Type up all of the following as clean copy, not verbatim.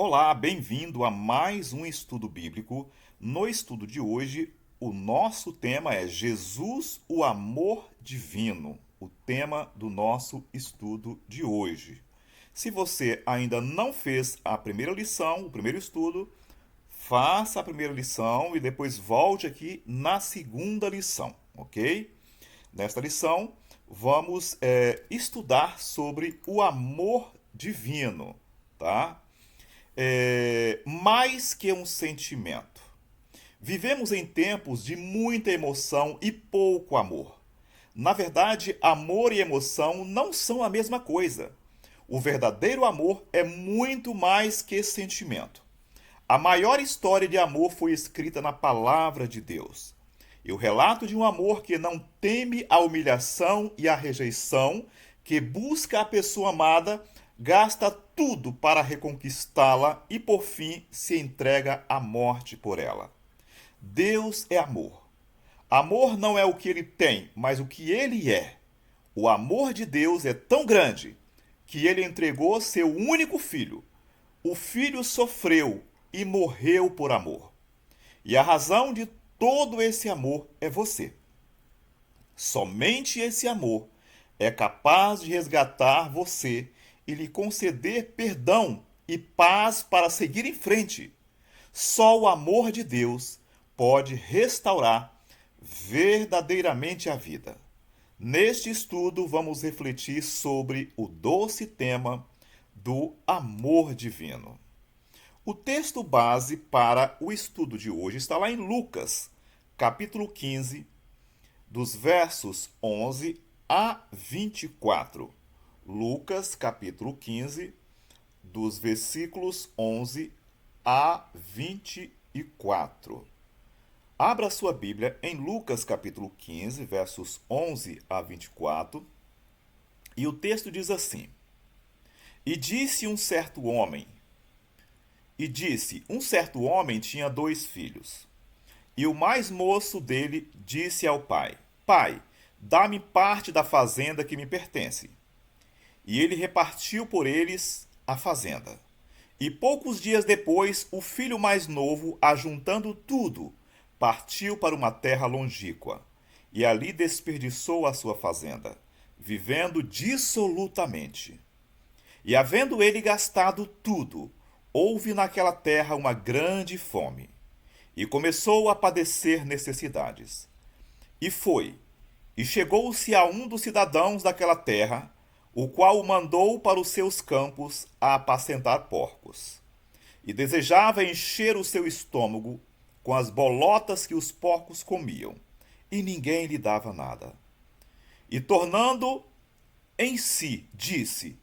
Olá, bem-vindo a mais um estudo bíblico. No estudo de hoje, o nosso tema é Jesus, o amor divino, o tema do nosso estudo de hoje. Se você ainda não fez a primeira lição, o primeiro estudo, faça a primeira lição e depois volte aqui na segunda lição, ok? Nesta lição, vamos estudar sobre o amor divino, tá? Mais que um sentimento. Vivemos em tempos de muita emoção e pouco amor. Na verdade, amor e emoção não são a mesma coisa. O verdadeiro amor é muito mais que sentimento. A maior história de amor foi escrita na palavra de Deus. E o relato de um amor que não teme a humilhação e a rejeição, que busca a pessoa amada, gasta tudo para reconquistá-la e, por fim, se entrega à morte por ela. Deus é amor. Amor não é o que ele tem, mas o que ele é. O amor de Deus é tão grande que ele entregou seu único filho. O filho sofreu e morreu por amor. E a razão de todo esse amor é você. Somente esse amor é capaz de resgatar você e lhe conceder perdão e paz para seguir em frente. Só o amor de Deus pode restaurar verdadeiramente a vida. Neste estudo, vamos refletir sobre o doce tema do amor divino. O texto base para o estudo de hoje está lá em Lucas, capítulo 15, dos versos 11 a 24. Lucas, capítulo 15, dos versículos 11 a 24. Abra sua Bíblia em Lucas, capítulo 15, versos 11 a 24, e o texto diz assim: E disse um certo homem, um certo homem tinha 2 filhos. E o mais moço dele disse ao pai: Pai, dá-me parte da fazenda que me pertence. E ele repartiu por eles a fazenda. E poucos dias depois, o filho mais novo, ajuntando tudo, partiu para uma terra longínqua, e ali desperdiçou a sua fazenda, vivendo dissolutamente. E havendo ele gastado tudo, houve naquela terra uma grande fome, e começou a padecer necessidades. E foi, e chegou-se a um dos cidadãos daquela terra, o qual o mandou para os seus campos a apacentar porcos. E desejava encher o seu estômago com as bolotas que os porcos comiam, e ninguém lhe dava nada. E tornando em si, disse: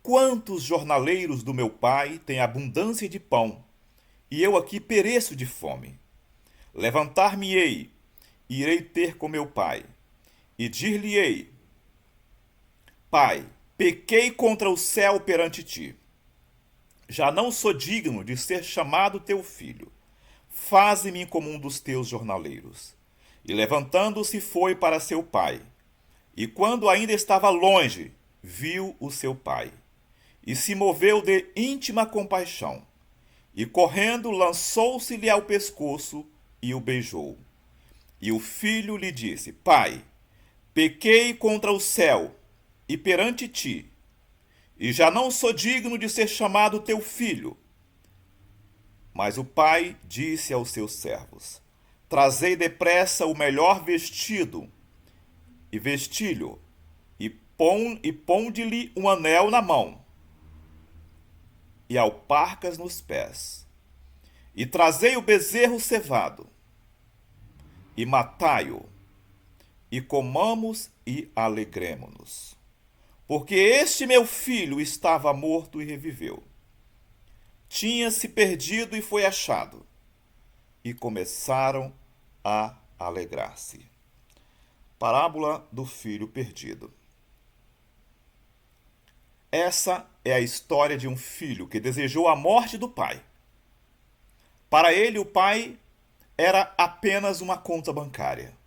Quantos jornaleiros do meu pai têm abundância de pão, e eu aqui pereço de fome. Levantar-me-ei, e irei ter com meu pai, e dir-lhe-ei: Pai, pequei contra o céu perante ti. Já não sou digno de ser chamado teu filho. Faze-me como um dos teus jornaleiros. E levantando-se foi para seu pai. E quando ainda estava longe, viu o seu pai. E se moveu de íntima compaixão. E correndo, lançou-se-lhe ao pescoço e o beijou. E o filho lhe disse: Pai, pequei contra o céu e perante ti, e já não sou digno de ser chamado teu filho. Mas o pai disse aos seus servos: Trazei depressa o melhor vestido, e vesti-lhe, e ponde-lhe um anel na mão, e alparcas nos pés. E trazei o bezerro cevado, e matai-o, e comamos e alegremo-nos. Porque este meu filho estava morto e reviveu. Tinha-se perdido e foi achado. E começaram a alegrar-se. Parábola do filho perdido. Essa é a história de um filho que desejou a morte do pai. Para ele, o pai era apenas uma conta bancária.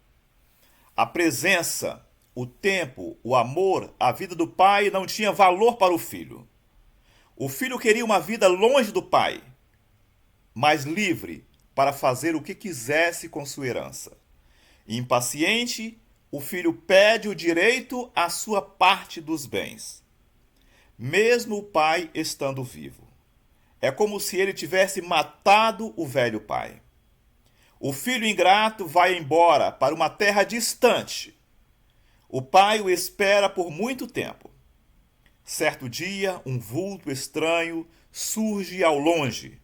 A presença, o tempo, o amor, a vida do pai não tinha valor para o filho. O filho queria uma vida longe do pai, mas livre para fazer o que quisesse com sua herança. Impaciente, o filho pede o direito à sua parte dos bens, mesmo o pai estando vivo. É como se ele tivesse matado o velho pai. O filho ingrato vai embora para uma terra distante. O pai o espera por muito tempo. Certo dia, um vulto estranho surge ao longe,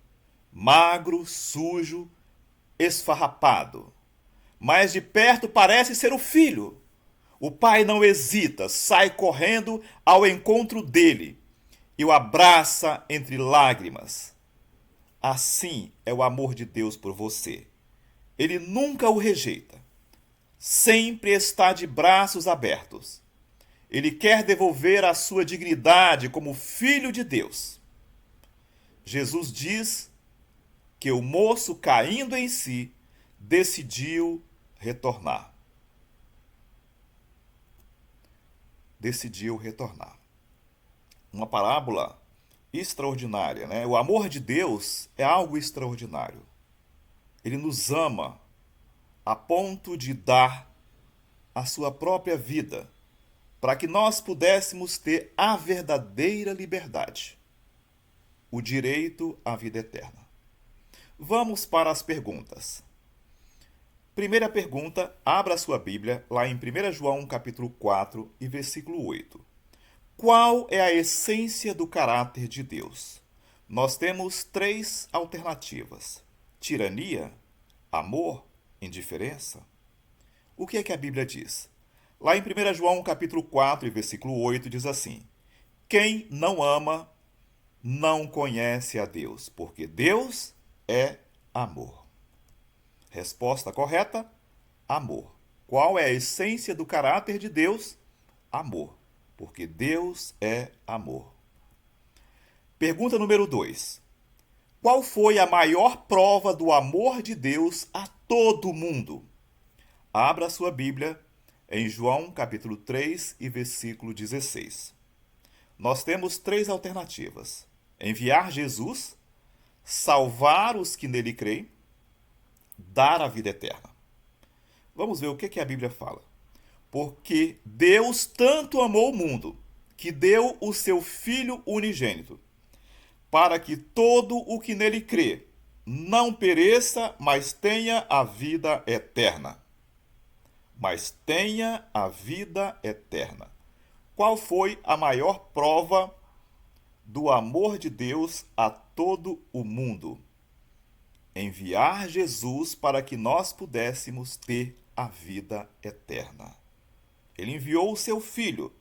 magro, sujo, esfarrapado. Mas de perto parece ser o filho. O pai não hesita, sai correndo ao encontro dele e o abraça entre lágrimas. Assim é o amor de Deus por você. Ele nunca o rejeita. Sempre está de braços abertos. Ele quer devolver a sua dignidade como filho de Deus. Jesus diz que o moço, caindo em si, decidiu retornar. Decidiu retornar. Uma parábola extraordinária, né? O amor de Deus é algo extraordinário. Ele nos ama a ponto de dar a sua própria vida para que nós pudéssemos ter a verdadeira liberdade, o direito à vida eterna. Vamos para as perguntas. Primeira pergunta, abra a sua Bíblia lá em 1 João capítulo 4 e versículo 8. Qual é a essência do caráter de Deus? Nós temos três alternativas: tirania, amor, indiferença. O que é que a Bíblia diz? Lá em 1 João capítulo 4 e versículo 8 diz assim: quem não ama não conhece a Deus, porque Deus é amor. Resposta correta: amor. Qual é a essência do caráter de Deus? Amor, porque Deus é amor. Pergunta número 2. Qual foi a maior prova do amor de Deus a todo mundo? Abra a sua Bíblia em João capítulo 3 e versículo 16. Nós temos três alternativas: enviar Jesus, salvar os que nele creem, dar a vida eterna. Vamos ver o que a Bíblia fala. Porque Deus tanto amou o mundo, que deu o seu Filho unigênito, para que todo o que nele crê não pereça, mas tenha a vida eterna. Mas tenha a vida eterna. Qual foi a maior prova do amor de Deus a todo o mundo? Enviar Jesus para que nós pudéssemos ter a vida eterna. Ele enviou o seu Filho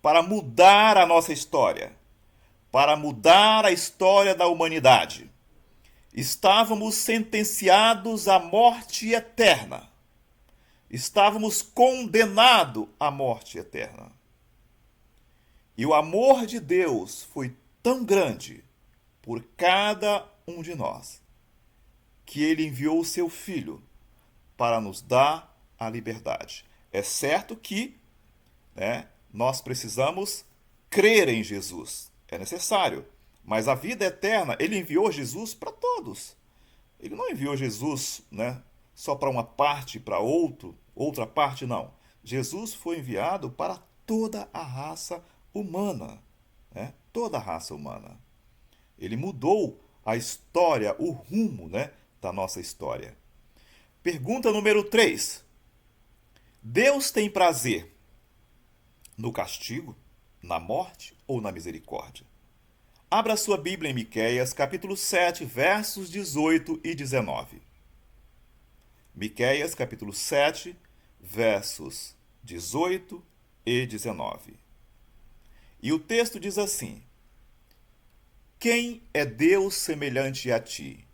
para mudar a nossa história, para mudar a história da humanidade. Estávamos sentenciados à morte eterna. Estávamos condenados à morte eterna. E o amor de Deus foi tão grande por cada um de nós, que ele enviou o seu Filho para nos dar a liberdade. É certo que, nós precisamos crer em Jesus. É necessário. Mas a vida eterna, ele enviou Jesus para todos. Ele não enviou Jesus, só para uma parte, para outra parte, não. Jesus foi enviado para toda a raça humana. Toda a raça humana. Ele mudou a história, o rumo, da nossa história. Pergunta número 3. Deus tem prazer no castigo, na morte ou na misericórdia? Abra sua Bíblia em Miqueias, capítulo 7, versos 18 e 19. Miqueias, capítulo 7, versos 18 e 19. E o texto diz assim: quem é Deus semelhante a ti,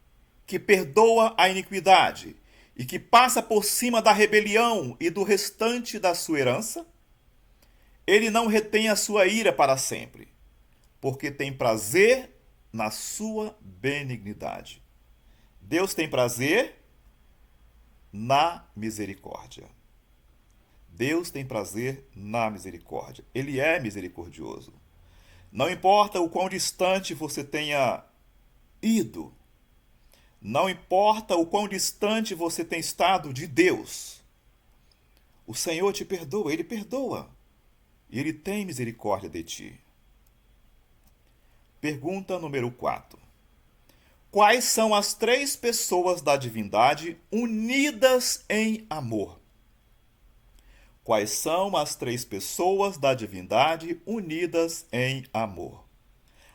que perdoa a iniquidade e que passa por cima da rebelião e do restante da sua herança? Ele não retém a sua ira para sempre, porque tem prazer na sua benignidade. Deus tem prazer na misericórdia. Deus tem prazer na misericórdia. Ele é misericordioso. Não importa o quão distante você tenha ido, não importa o quão distante você tem estado de Deus, o Senhor te perdoa, Ele perdoa. E Ele tem misericórdia de ti. Pergunta número 4. Quais são as três pessoas da divindade unidas em amor? Quais são as três pessoas da divindade unidas em amor?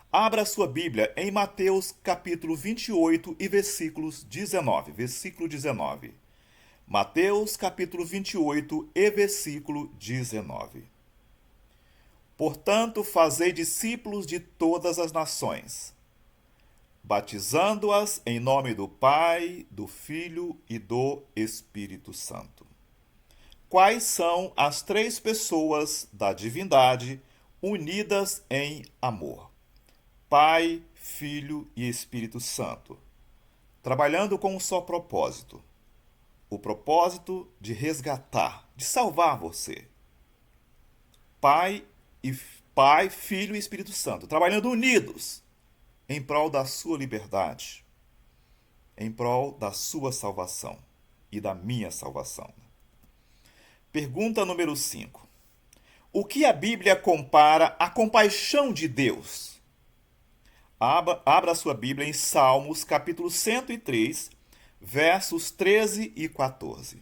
Abra sua Bíblia em Mateus capítulo 28 e versículos 19. Versículo 19. Mateus capítulo 28 e versículo 19. Portanto, fazei discípulos de todas as nações, batizando-as em nome do Pai, do Filho e do Espírito Santo. Quais são as três pessoas da divindade unidas em amor? Pai, Filho e Espírito Santo, trabalhando com um só propósito: o propósito de resgatar, de salvar você. Pai, Filho e Espírito Santo, trabalhando unidos em prol da sua liberdade, em prol da sua salvação e da minha salvação. Pergunta número 5. O que a Bíblia compara à compaixão de Deus? Abra sua Bíblia em Salmos, capítulo 103, versos 13 e 14.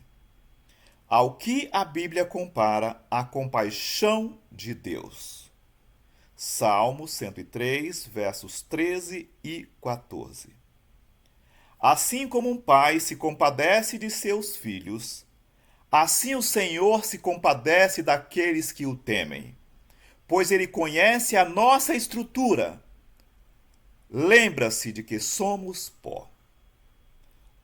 Ao que a Bíblia compara a compaixão de Deus? Salmo 103, versos 13 e 14. Assim como um pai se compadece de seus filhos, assim o Senhor se compadece daqueles que o temem, pois ele conhece a nossa estrutura. Lembra-se de que somos pó.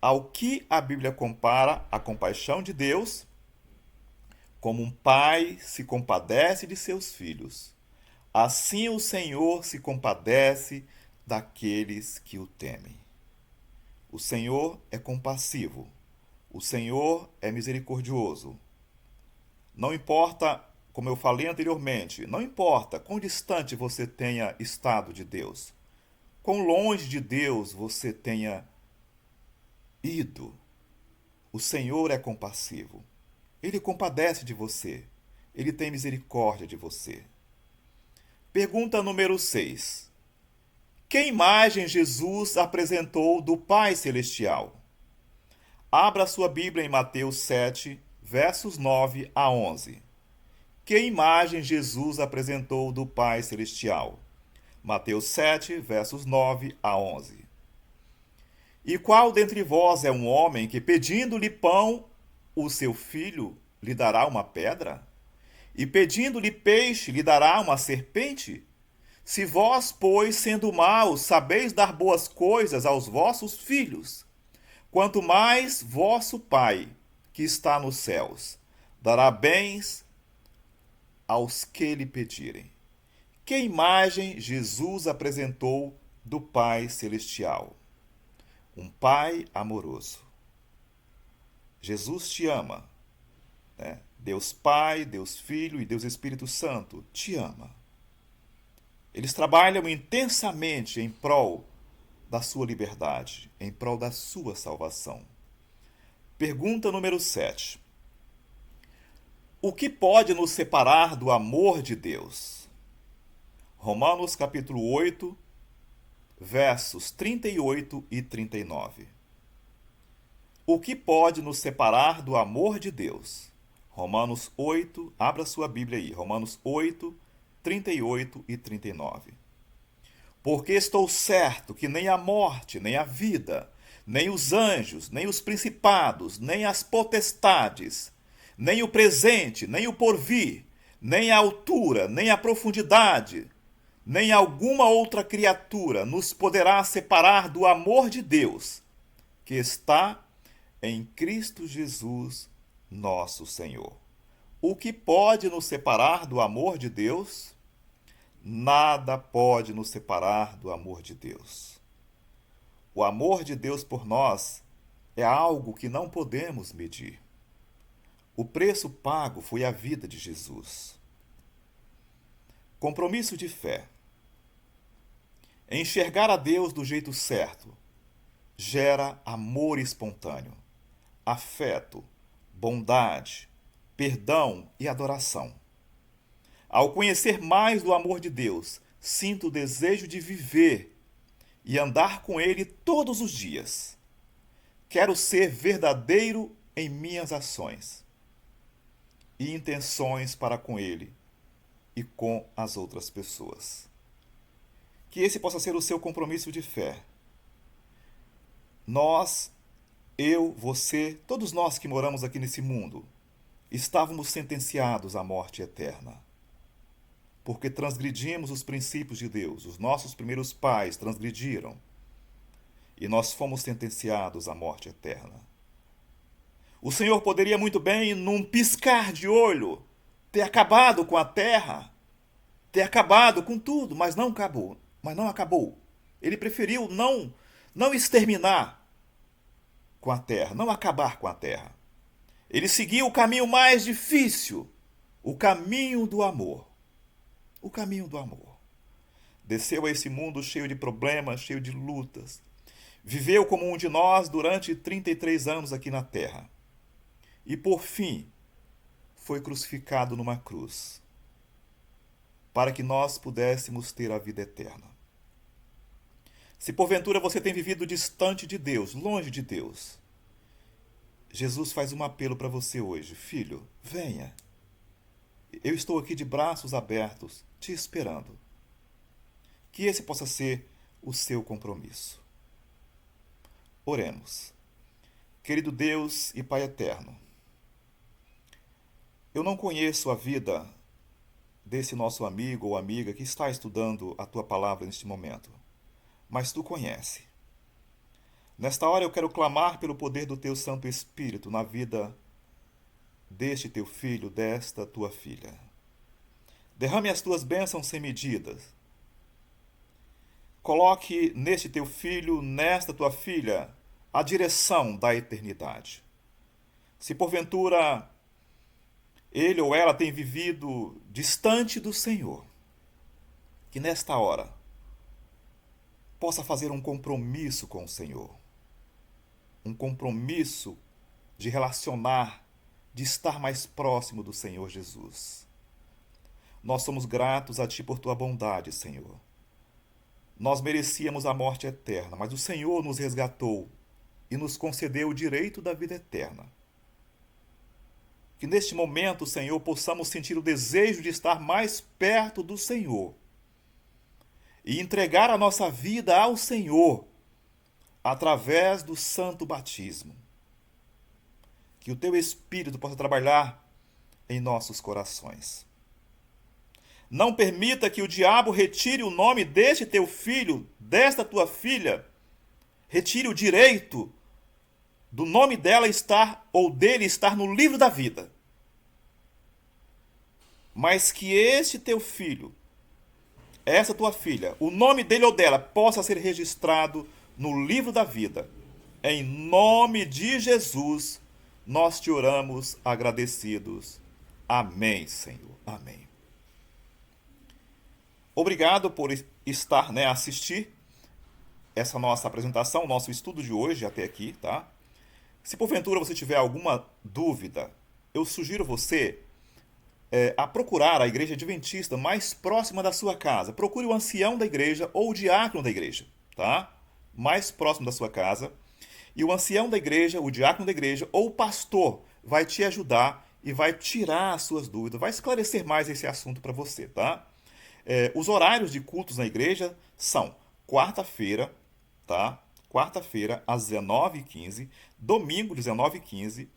Ao que a Bíblia compara a compaixão de Deus? Como um pai se compadece de seus filhos, assim o Senhor se compadece daqueles que o temem. O Senhor é compassivo. O Senhor é misericordioso. Não importa, como eu falei anteriormente, não importa quão distante você tenha estado de Deus, quão longe de Deus você tenha ido, o Senhor é compassivo. Ele compadece de você. Ele tem misericórdia de você. Pergunta número 6. Que imagem Jesus apresentou do Pai Celestial? Abra sua Bíblia em Mateus 7, versos 9 a 11. Que imagem Jesus apresentou do Pai Celestial? Mateus 7, versos 9 a 11. E qual dentre vós é um homem que, pedindo-lhe pão, o seu filho lhe dará uma pedra? E pedindo-lhe peixe, lhe dará uma serpente? Se vós, pois, sendo maus, sabeis dar boas coisas aos vossos filhos, quanto mais vosso Pai, que está nos céus, dará bens aos que lhe pedirem. Que imagem Jesus apresentou do Pai Celestial? Um Pai amoroso. Jesus te ama, né? Deus Pai, Deus Filho e Deus Espírito Santo te ama. Eles trabalham intensamente em prol da sua liberdade, em prol da sua salvação. Pergunta número 7. O que pode nos separar do amor de Deus? Romanos capítulo 8, versos 38 e 39. O que pode nos separar do amor de Deus? Romanos 8, abra sua Bíblia aí, Romanos 8, 38 e 39. Porque estou certo que nem a morte, nem a vida, nem os anjos, nem os principados, nem as potestades, nem o presente, nem o porvir, nem a altura, nem a profundidade, nem alguma outra criatura nos poderá separar do amor de Deus, que está em Cristo Jesus, nosso Senhor. O que pode nos separar do amor de Deus? Nada pode nos separar do amor de Deus. O amor de Deus por nós é algo que não podemos medir. O preço pago foi a vida de Jesus. Compromisso de fé. Enxergar a Deus do jeito certo gera amor espontâneo, afeto, bondade, perdão e adoração. Ao conhecer mais do amor de Deus, sinto o desejo de viver e andar com Ele todos os dias. Quero ser verdadeiro em minhas ações e intenções para com Ele e com as outras pessoas. Que esse possa ser o seu compromisso de fé. Nós, eu, você, todos nós que moramos aqui nesse mundo, estávamos sentenciados à morte eterna. Porque transgredimos os princípios de Deus. Os nossos primeiros pais transgrediram. E nós fomos sentenciados à morte eterna. O Senhor poderia muito bem, num piscar de olho, ter acabado com a terra, ter acabado com tudo, mas não acabou. Ele preferiu não exterminar com a terra, não acabar com a terra. Ele seguiu o caminho mais difícil, o caminho do amor. O caminho do amor. Desceu a esse mundo cheio de problemas, cheio de lutas. Viveu como um de nós durante 33 anos aqui na terra. E por fim, foi crucificado numa cruz, para que nós pudéssemos ter a vida eterna. Se porventura você tem vivido distante de Deus, longe de Deus, Jesus faz um apelo para você hoje. Filho, venha. Eu estou aqui de braços abertos, te esperando. Que esse possa ser o seu compromisso. Oremos. Querido Deus e Pai eterno, eu não conheço a vida desse nosso amigo ou amiga que está estudando a tua palavra neste momento, mas tu conhece. Nesta hora eu quero clamar pelo poder do teu Santo Espírito na vida deste teu filho, desta tua filha. Derrame as tuas bênçãos sem medidas. Coloque neste teu filho, nesta tua filha, a direção da eternidade. Se porventura ele ou ela tem vivido distante do Senhor, que nesta hora possa fazer um compromisso com o Senhor. Um compromisso de relacionar, de estar mais próximo do Senhor Jesus. Nós somos gratos a Ti por Tua bondade, Senhor. Nós merecíamos a morte eterna, mas o Senhor nos resgatou e nos concedeu o direito da vida eterna. Que neste momento, Senhor, possamos sentir o desejo de estar mais perto do Senhor e entregar a nossa vida ao Senhor através do santo batismo. Que o Teu Espírito possa trabalhar em nossos corações. Não permita que o diabo retire o nome deste teu filho, desta tua filha, retire o direito do nome dela estar ou dele estar no livro da vida. Mas que este teu filho, essa tua filha, o nome dele ou dela possa ser registrado no livro da vida. Em nome de Jesus, nós te oramos agradecidos. Amém, Senhor. Amém. Obrigado por estar, assistir essa nossa apresentação, nosso estudo de hoje até aqui, tá? Se porventura você tiver alguma dúvida, eu sugiro você a procurar a igreja adventista mais próxima da sua casa. Procure o ancião da igreja ou o diácono da igreja, tá? Mais próximo da sua casa. E o ancião da igreja, o diácono da igreja ou o pastor vai te ajudar e vai tirar as suas dúvidas, vai esclarecer mais esse assunto para você, tá? Os horários de cultos na igreja são quarta-feira, tá? Quarta-feira às 19h15, domingo 19h15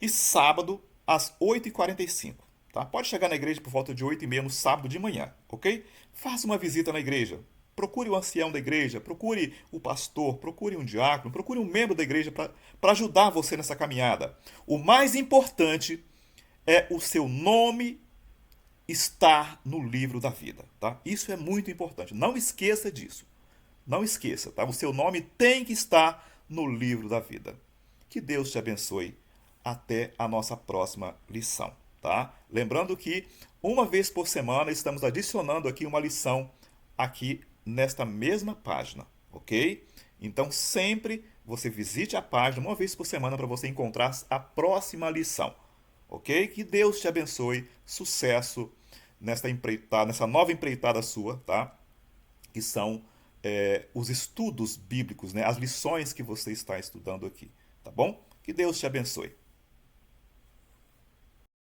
e sábado às 8h45. Tá? Pode chegar na igreja por volta de 8h30 no sábado de manhã, ok? Faça uma visita na igreja. Procure o ancião da igreja, procure o pastor, procure um diácono, procure um membro da igreja para ajudar você nessa caminhada. O mais importante é o seu nome estar no livro da vida, tá? Isso é muito importante. Não esqueça disso. Não esqueça, tá? O seu nome tem que estar no livro da vida. Que Deus te abençoe. Até a nossa próxima lição, tá? Lembrando que uma vez por semana estamos adicionando aqui uma lição aqui nesta mesma página, ok? Então sempre você visite a página uma vez por semana para você encontrar a próxima lição, ok? Que Deus te abençoe, sucesso nesta empreitada, nessa nova empreitada sua, tá? Que são os estudos bíblicos, né? As lições que você está estudando aqui, tá bom? Que Deus te abençoe.